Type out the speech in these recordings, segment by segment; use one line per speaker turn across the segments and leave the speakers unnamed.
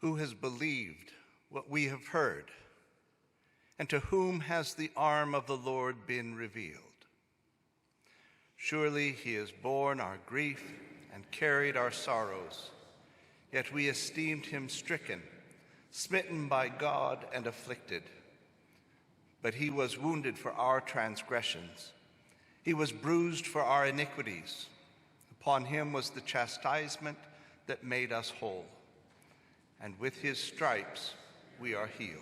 Who has believed what we have heard? And to whom has the arm of the Lord been revealed? Surely he has borne our grief and carried our sorrows, yet we esteemed him stricken, smitten by God and afflicted. But he was wounded for our transgressions. He was bruised for our iniquities. Upon him was the chastisement that made us whole, and with his stripes we are healed.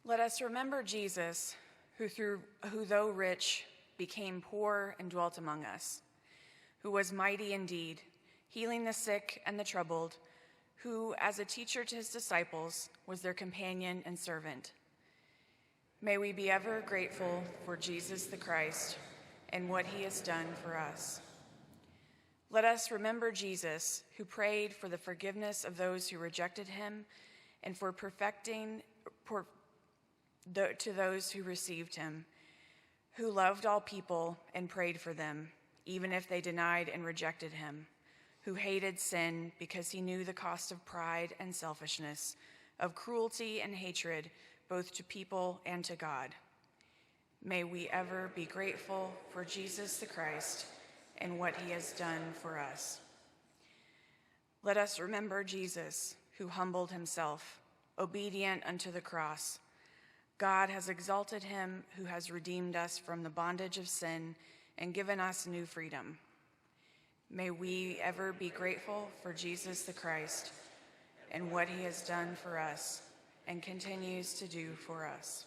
Let us remember Jesus, who though rich, became poor and dwelt among us, who was mighty indeed, healing the sick and the troubled, who, as a teacher to his disciples, was their companion and servant. May we be ever grateful for Jesus the Christ and what he has done for us. Let us remember Jesus, who prayed for the forgiveness of those who rejected him and for perfecting to those who received him, who loved all people and prayed for them, even if they denied and rejected him, who hated sin because he knew the cost of pride and selfishness, of cruelty and hatred, both to people and to God. May we ever be grateful for Jesus the Christ and what he has done for us. Let us remember Jesus, who humbled himself, obedient unto the cross. God has exalted him who has redeemed us from the bondage of sin and given us new freedom. May we ever be grateful for Jesus the Christ and what he has done for us and continues to do for us.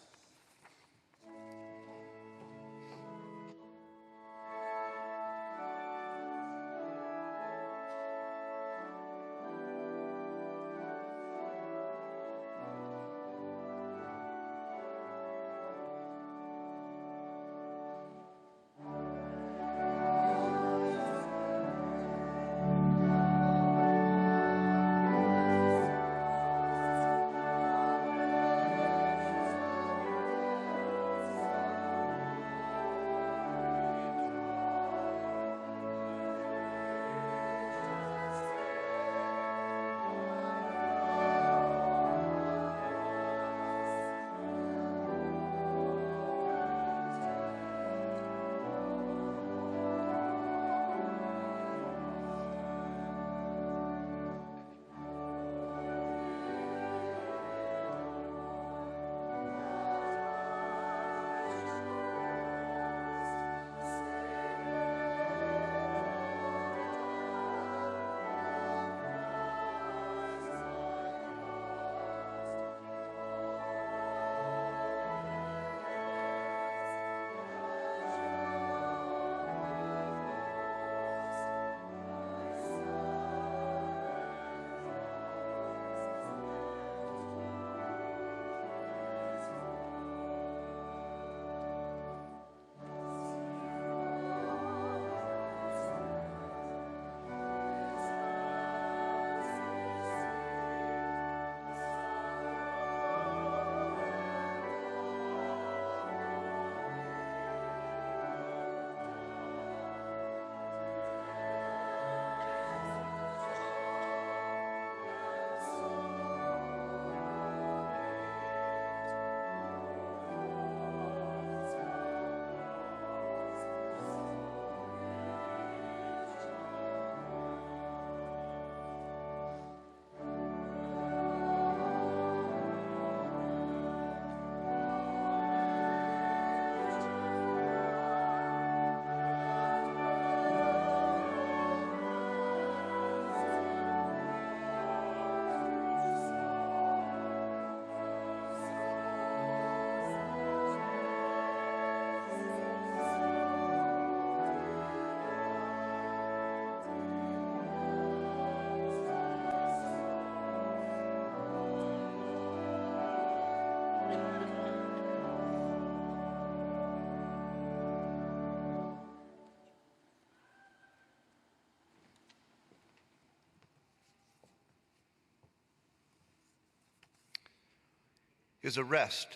His arrest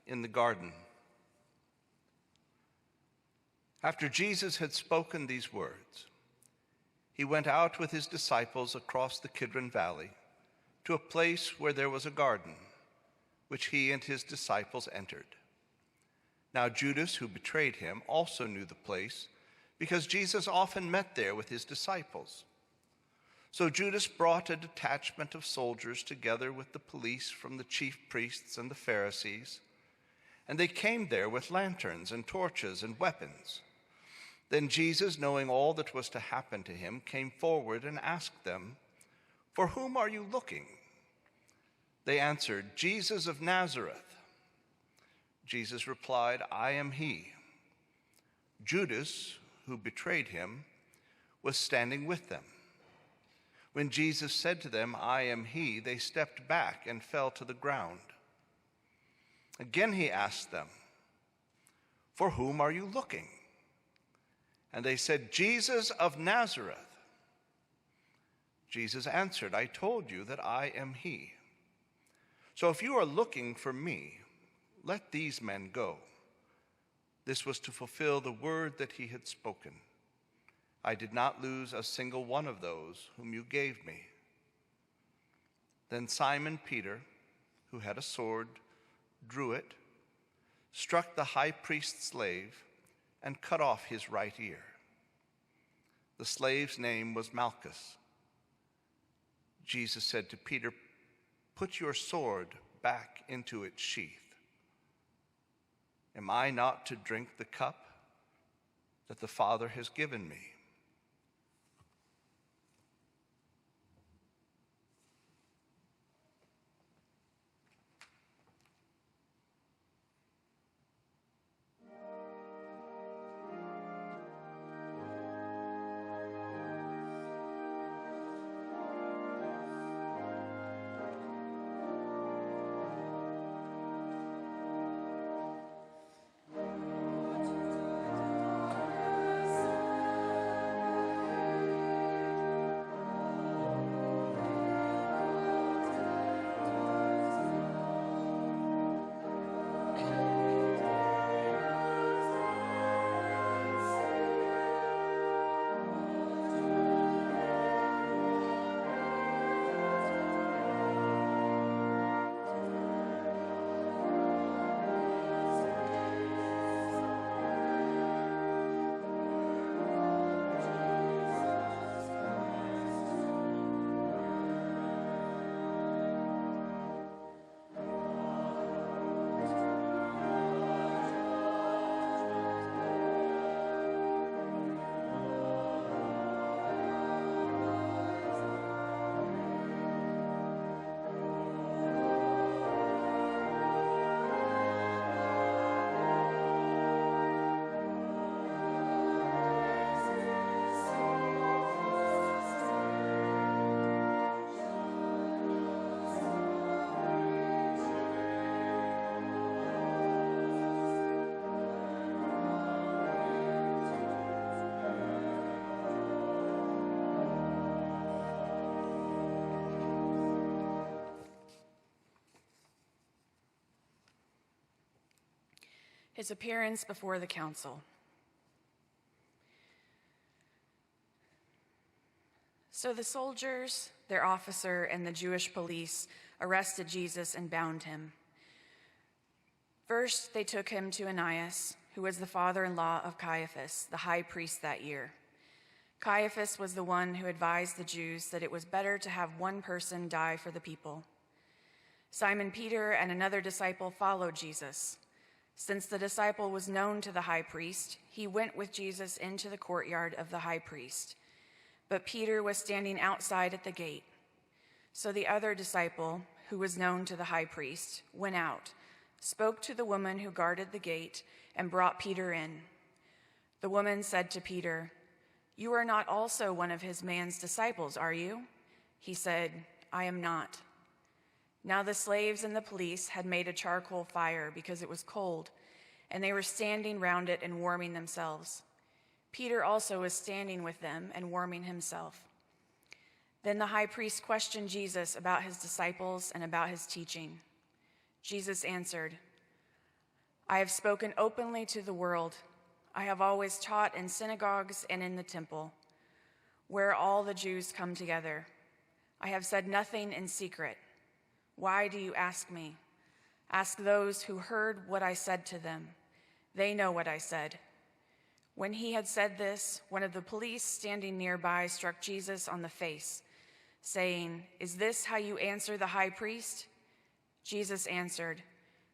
in the garden.
After Jesus had spoken these words, he went out with his disciples across the Kidron Valley to a place where there was a garden, which he and his disciples entered. Now Judas, who betrayed him, also knew the place, because Jesus often met there with his disciples. So Judas brought a detachment of soldiers together with the police from the chief priests and the Pharisees, and they came there with lanterns and torches and weapons. Then Jesus, knowing all that was to happen to him, came forward and asked them, "For whom are you looking?" They answered, "Jesus of Nazareth." Jesus replied, "I am he." Judas, who betrayed him, was standing with them. When Jesus said to them, "I am he," they stepped back and fell to the ground. Again he asked them, "For whom are you looking?" And they said, "Jesus of Nazareth." Jesus answered, "I told you that I am he. So if you are looking for me, let these men go." This was to fulfill the word that he had spoken. "I did not lose a single one of those whom you gave me." Then Simon Peter, who had a sword, drew it, struck the high priest's slave, and cut off his right ear. The slave's name was Malchus. Jesus said to Peter, "Put your sword back into its sheath. Am I not to drink the cup that the Father has given me?" His appearance before the council. So the soldiers, their officer, and the Jewish police arrested Jesus and bound him. First, they took him to Annas, who was the father-in-law of Caiaphas, the high priest that year. Caiaphas was the one who advised the Jews that it was better to have one person die for the people. Simon Peter and another disciple followed Jesus. Since the disciple was known to the high priest, he went with Jesus into the courtyard of the high priest. But Peter was standing outside at the gate. So the other disciple, who was known to the high priest, went out, spoke to the woman who guarded the gate, and brought Peter in. The woman said to Peter, "You are not also one of his man's disciples, are you?" He said, "I am not." Now the slaves and the police had made a charcoal fire because it was cold, and they were standing round it and warming themselves. Peter also was standing with them and warming himself. Then the high priest questioned Jesus about his disciples and about his teaching. Jesus answered, "I have spoken openly to the world.
I have always taught in synagogues and in the temple, where all the Jews come together. I have said nothing in secret. Why do you ask me? Ask those who heard what I said to them. They know what I said." When he had said this, one of the police standing nearby struck Jesus on the face, saying, "Is this how you answer the high priest?" Jesus answered,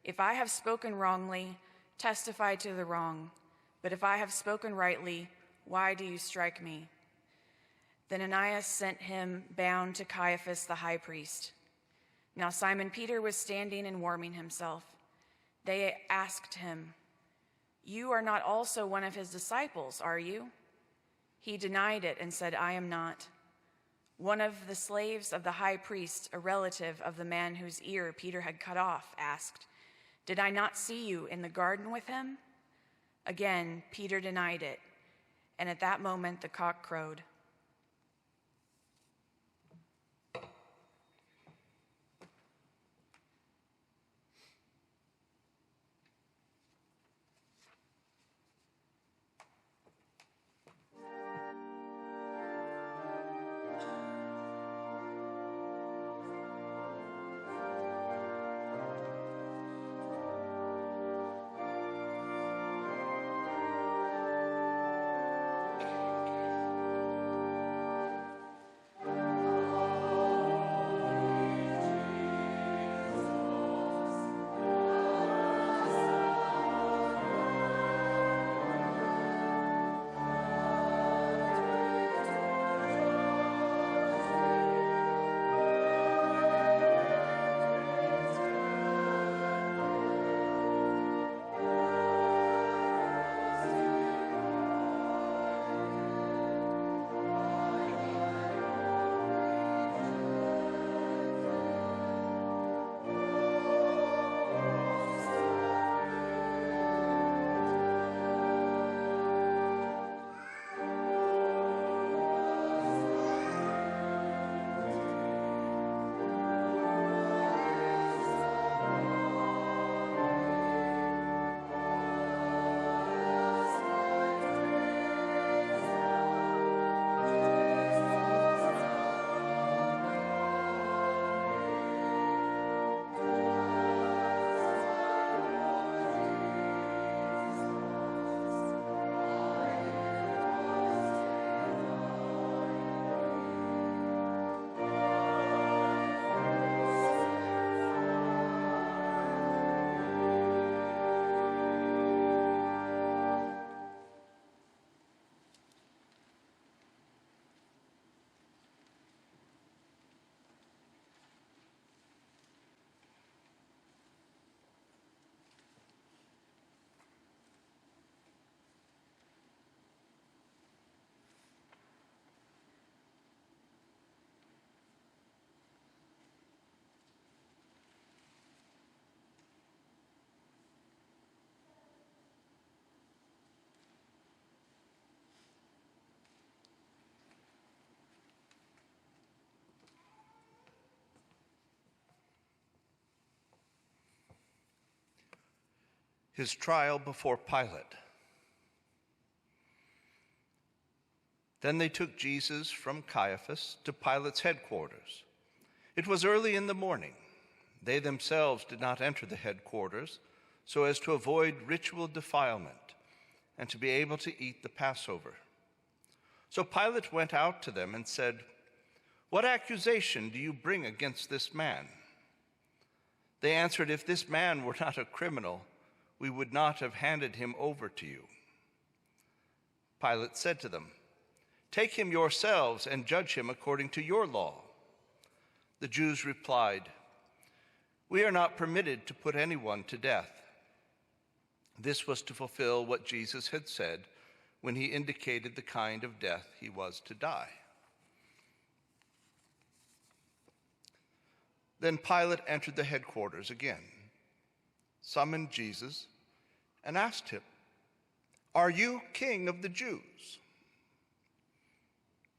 "If I have spoken wrongly, testify to the wrong. But if I have spoken rightly, why do you strike me?" Then Ananias sent him bound to Caiaphas the high priest. Now Simon Peter was standing and warming himself. They asked him, "You are not also one of his disciples, are you?" He denied it and said, "I am not." One of the slaves of the high priest, a relative of the man whose ear Peter had cut off, asked, "Did I not see you in the garden with him?" Again, Peter denied it, and at that moment the cock crowed.
His trial before Pilate. Then they took Jesus from Caiaphas to Pilate's headquarters. It was early in the morning. They themselves did not enter the headquarters so as to avoid ritual defilement and to be able to eat the Passover. So Pilate went out to them and said, "What accusation do you bring against this man?" They answered, "If this man were not a criminal, we would not have handed him over to you." Pilate said to them, "Take him yourselves and judge him according to your law." The Jews replied, "We are not permitted to put anyone to death." This was to fulfill what Jesus had said when he indicated the kind of death he was to die. Then Pilate entered the headquarters again, summoned Jesus, and asked him, "Are you king of the Jews?"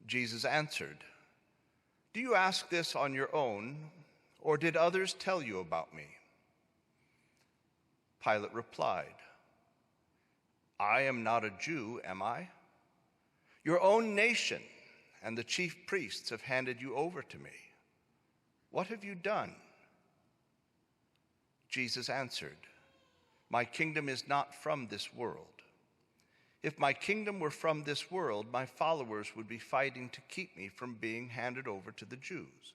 Jesus answered, "Do you ask this on your own, or did others tell you about me?" Pilate replied, I am not a Jew, am I? Your own nation and the chief priests have handed you over to me. What have you done?" Jesus answered, "My kingdom is not from this world. If my kingdom were from this world, my followers would be fighting to keep me from being handed over to the Jews.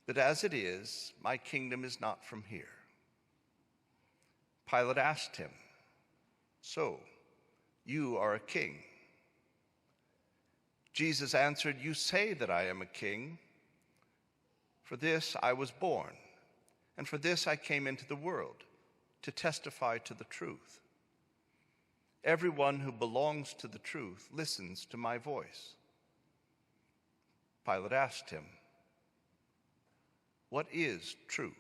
But as it is, my kingdom is not from here." Pilate asked him, "So, you are a king?" Jesus answered, "You say that I am a king. For this I was born, and for this I came into the world, to testify to the truth. Everyone who belongs to the truth listens to my voice." Pilate asked him, "What is truth?"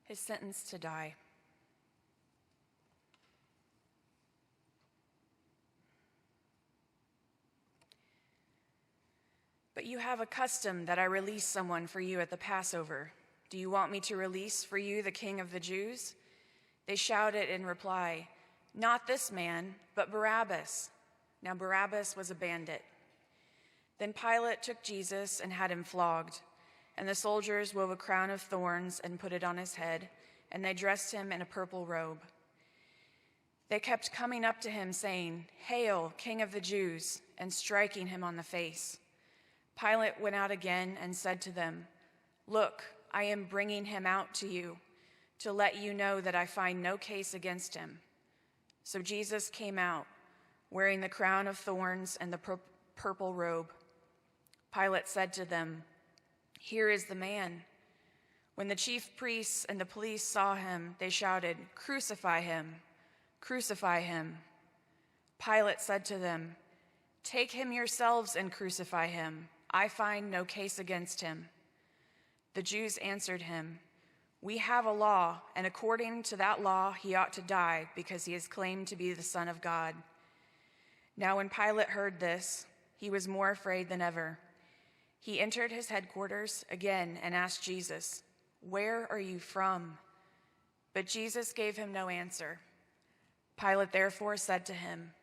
His sentence to die. "But you have a custom that I release someone for you at the Passover. Do you want me to release for you the King of the Jews?" They shouted in reply, "Not this man, but Barabbas." Now Barabbas was a bandit. Then Pilate took Jesus and had him flogged, and the soldiers wove a crown of thorns and put it on his head, and they dressed him in a purple robe. They kept coming up to him, saying, "Hail, King of the Jews," and striking him on the face. Pilate went out again and said to them, "Look, I am bringing him out to you, to let you know that I find no case against him." So Jesus came out, wearing the crown of thorns and the purple robe. Pilate said to them, "Here is the man." When the chief priests and the police saw him, they shouted, "Crucify him! Crucify him!" Pilate said to them, "Take him yourselves and crucify him. I find no case against him." The Jews answered him, "We have a law, and according to that law he ought to die because he has claimed to be the Son of God." Now when Pilate heard this, he was more afraid than ever. He entered his headquarters again and asked Jesus, "Where are you from?" But Jesus gave him no answer. Pilate therefore said to him,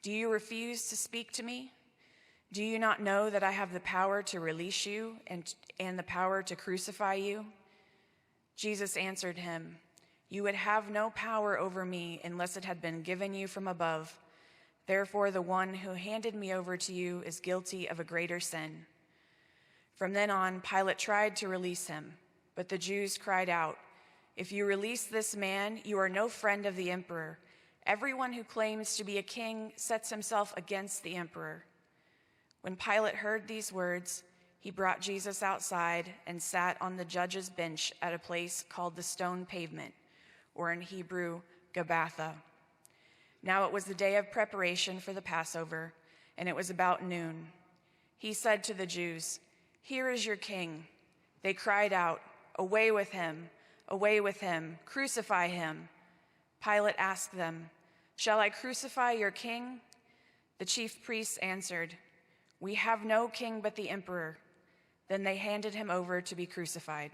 "Do you refuse to speak to me? Do you not know that I have the power to release you and the power to crucify you?" Jesus answered him, "You would have no power over me unless it had been given you from above. Therefore, the one who handed me over to you is guilty of a greater sin." From then on, Pilate tried to release him, but the Jews cried out, "If you release this man, you are no friend of the emperor. Everyone who claims to be a king sets himself against the emperor." When Pilate heard these words, he brought Jesus outside and sat on the judge's bench at a place called the Stone Pavement, or in Hebrew, Gabbatha. Now it was the day of preparation for the Passover, and it was about noon. He said to the Jews, "Here is your king." They cried out, "Away with him! Away with him! Crucify him!" Pilate asked them, "Shall I crucify your king?" The chief priests answered, "We have no king but the emperor." Then they handed him over to be crucified.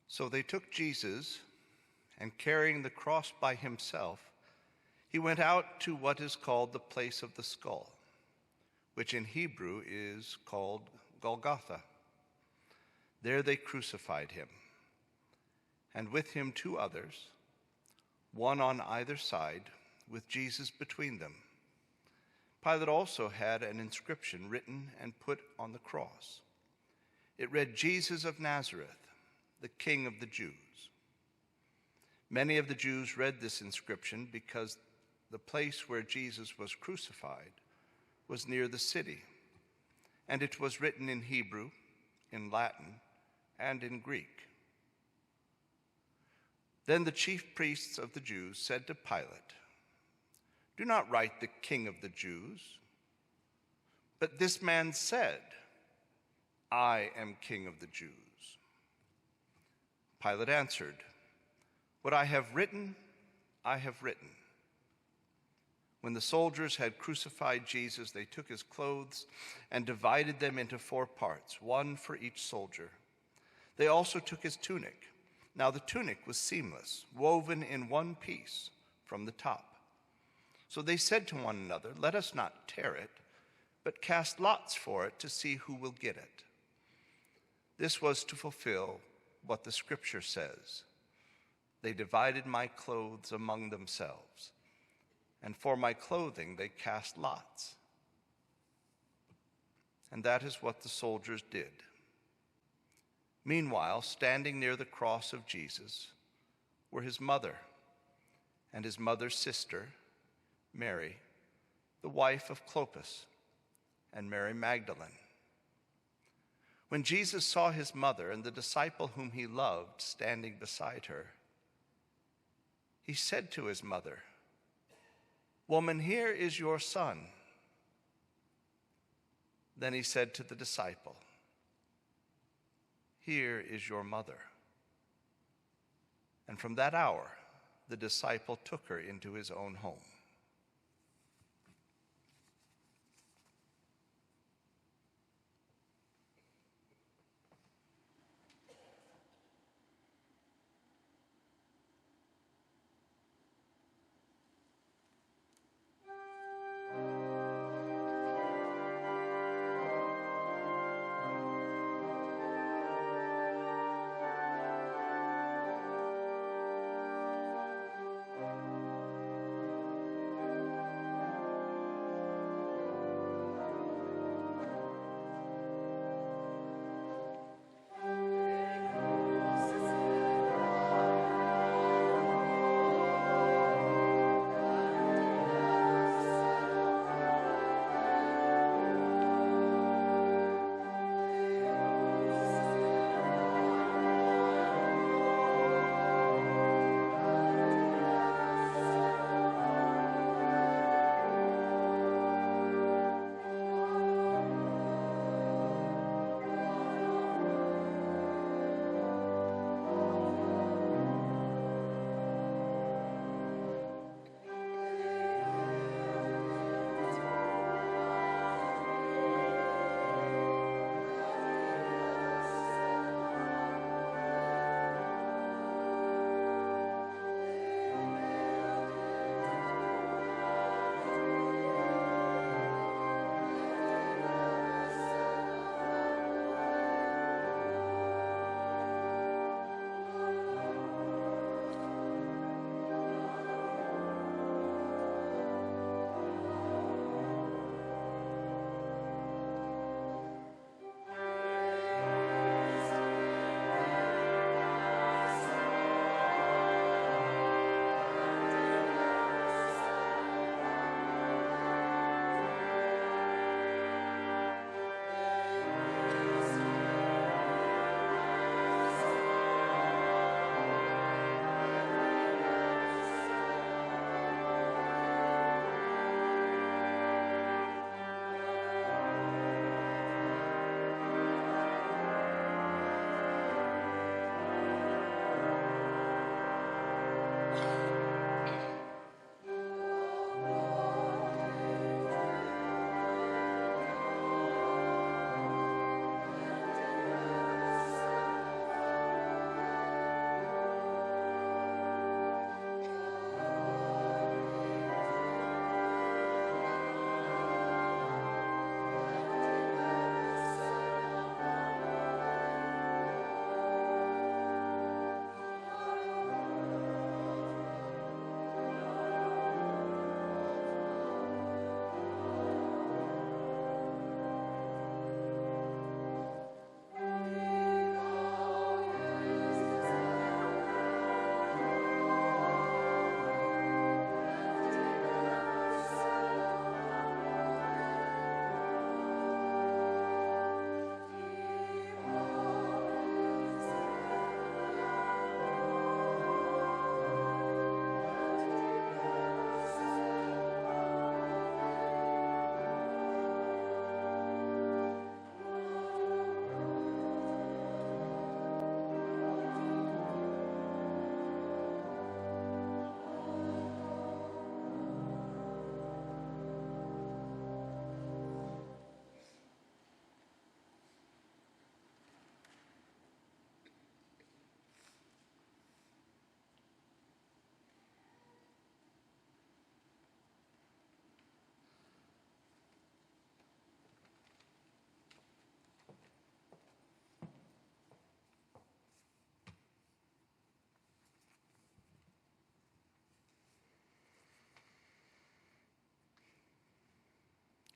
So they took Jesus, and carrying the cross by himself, he went out to what is called the place of the skull, which in Hebrew is called Golgotha. There they crucified him, and with him 2 others, one on either side, with Jesus between them. Pilate also had an inscription written and put on the cross. It read, "Jesus of Nazareth, the King of the Jews." Many of the Jews read this inscription because the place where Jesus was crucified was near the city, and it was written in Hebrew, in Latin, and in Greek. Then the chief priests of the Jews said to Pilate, "Do not write the King of the Jews, but this man said, 'I am King of the Jews.'" Pilate answered, "What I have written, I have written." When the soldiers had crucified Jesus, they took his clothes and divided them into 4 parts, one for each soldier. They also took his tunic. Now the tunic was seamless, woven in one piece from the top. So they said to one another, "Let us not tear it, but cast lots for it to see who will get it." This was to fulfill what the scripture says, "They divided my clothes among themselves, and for my clothing they cast lots." And that is what the soldiers did. Meanwhile, standing near the cross of Jesus were his mother and his mother's sister, Mary, the wife of Clopas, and Mary Magdalene. When Jesus saw his mother and the disciple whom he loved standing beside her, he said to his mother, "Woman, here is your son." Then he said to the disciple, "Here is your mother." And from that hour, the disciple took her into his own home.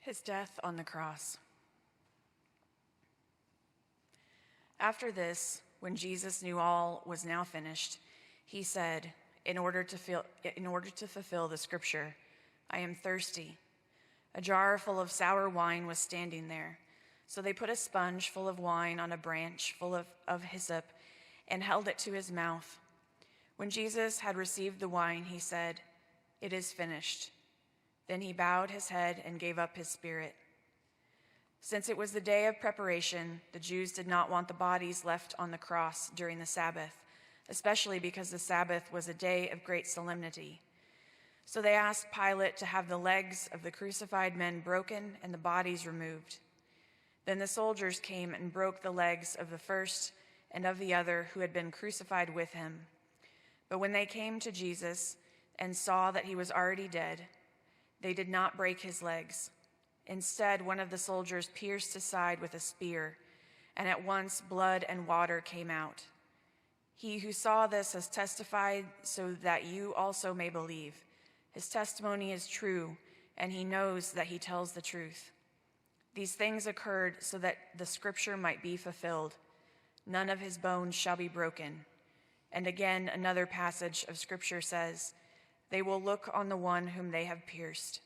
His death on the cross. After this, when Jesus knew all was now finished, he said, in order to fulfill the scripture, "I am thirsty." A jar full of sour wine was standing there. So they put a sponge full of wine on a branch full of hyssop and held it to his mouth. When Jesus had received the wine, he said, "It is finished." Then he bowed his head and gave up his spirit. Since it was the day of preparation, the Jews did not want the bodies left on the cross during the Sabbath, especially because the Sabbath was a day of great solemnity. So they asked Pilate to have the legs of the crucified men broken and the bodies removed. Then the soldiers came and broke the legs of the first and of the other who had been crucified with him. But when they came to Jesus and saw that he was already dead, they did not break his legs. Instead, one of the soldiers pierced his side with a spear, and at once blood and water came out. He who saw this has testified so that you also may believe. His testimony is true, and he knows that he tells the truth. These things occurred so that the scripture might be fulfilled. None of his bones shall be broken. And again, another passage of scripture says, "They will look on the one whom they have pierced."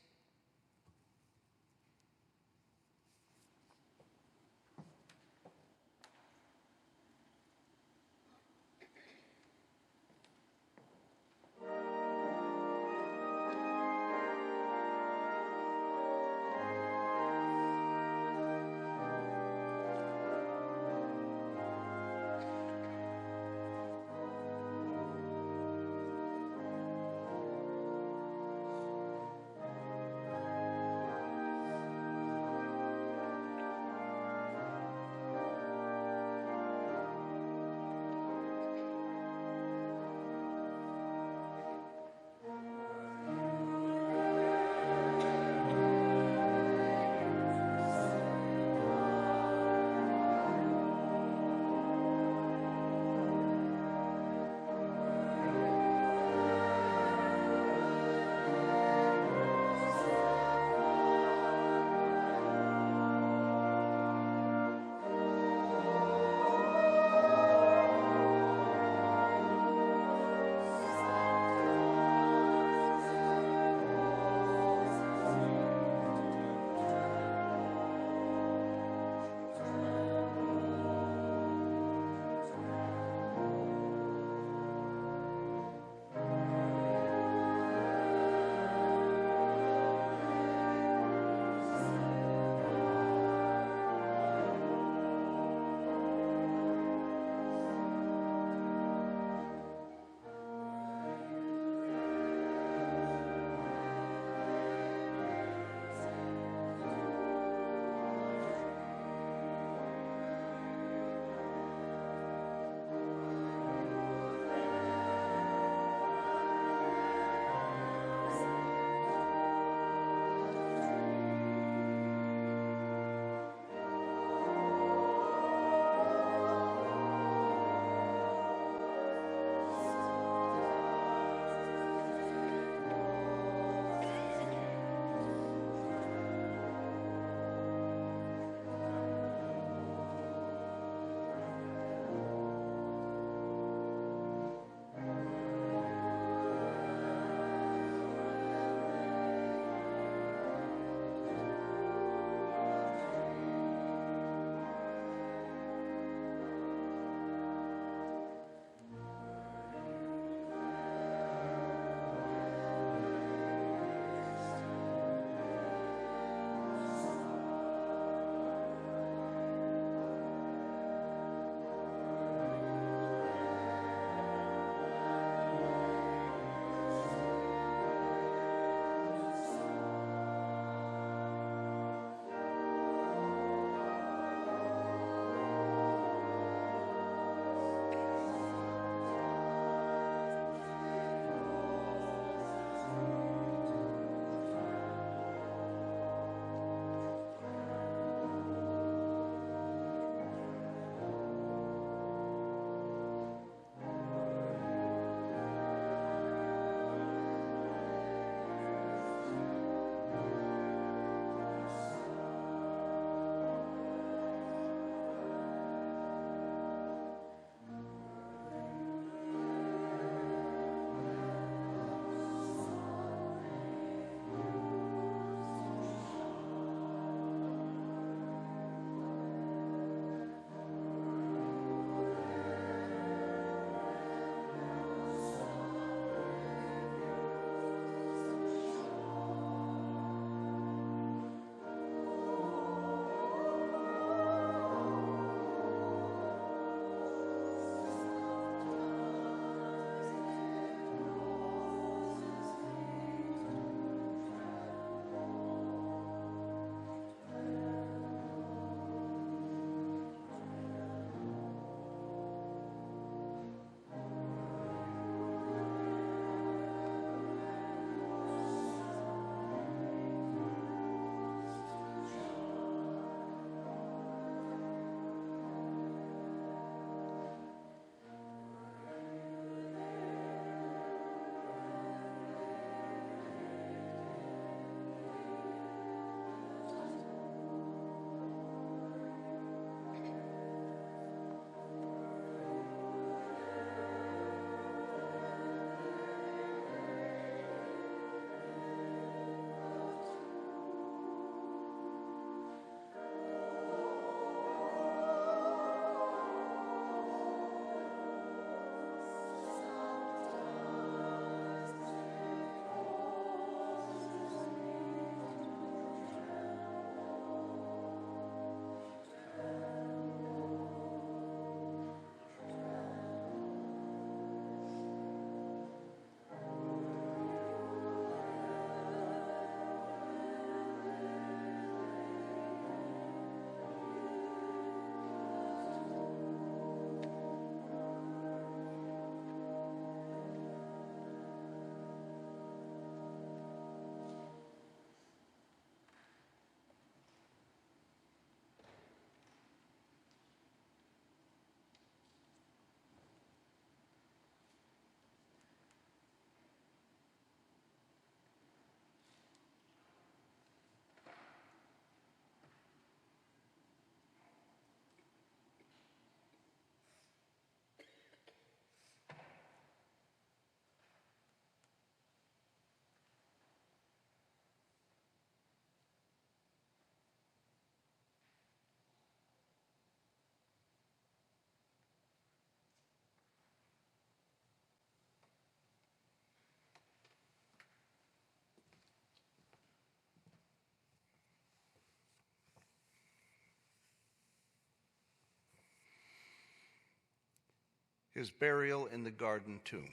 His burial in the garden tomb.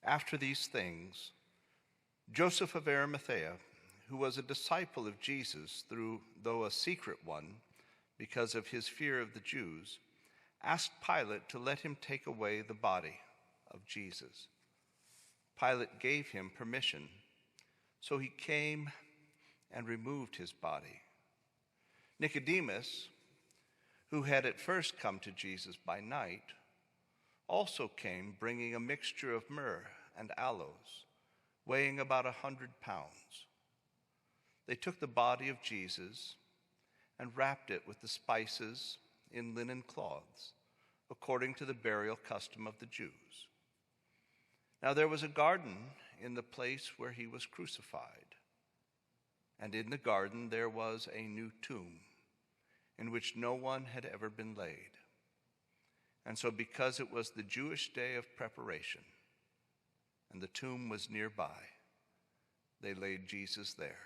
After these things, Joseph of Arimathea, who was a disciple of Jesus, though a secret one, because of his fear of the Jews, asked Pilate to let him take away the body of Jesus. Pilate gave him permission, so he came and removed his body. Nicodemus, who had at first come to Jesus by night, also came bringing a mixture of myrrh and aloes, weighing about 100 pounds. They took the body of Jesus and wrapped it with the spices in linen cloths, according to the burial custom of the Jews. Now there was a garden in the place where he was crucified, and in the garden there was a new tomb, in which no one had ever been laid. And so because it was the Jewish day of preparation, and the tomb was nearby, they laid Jesus there.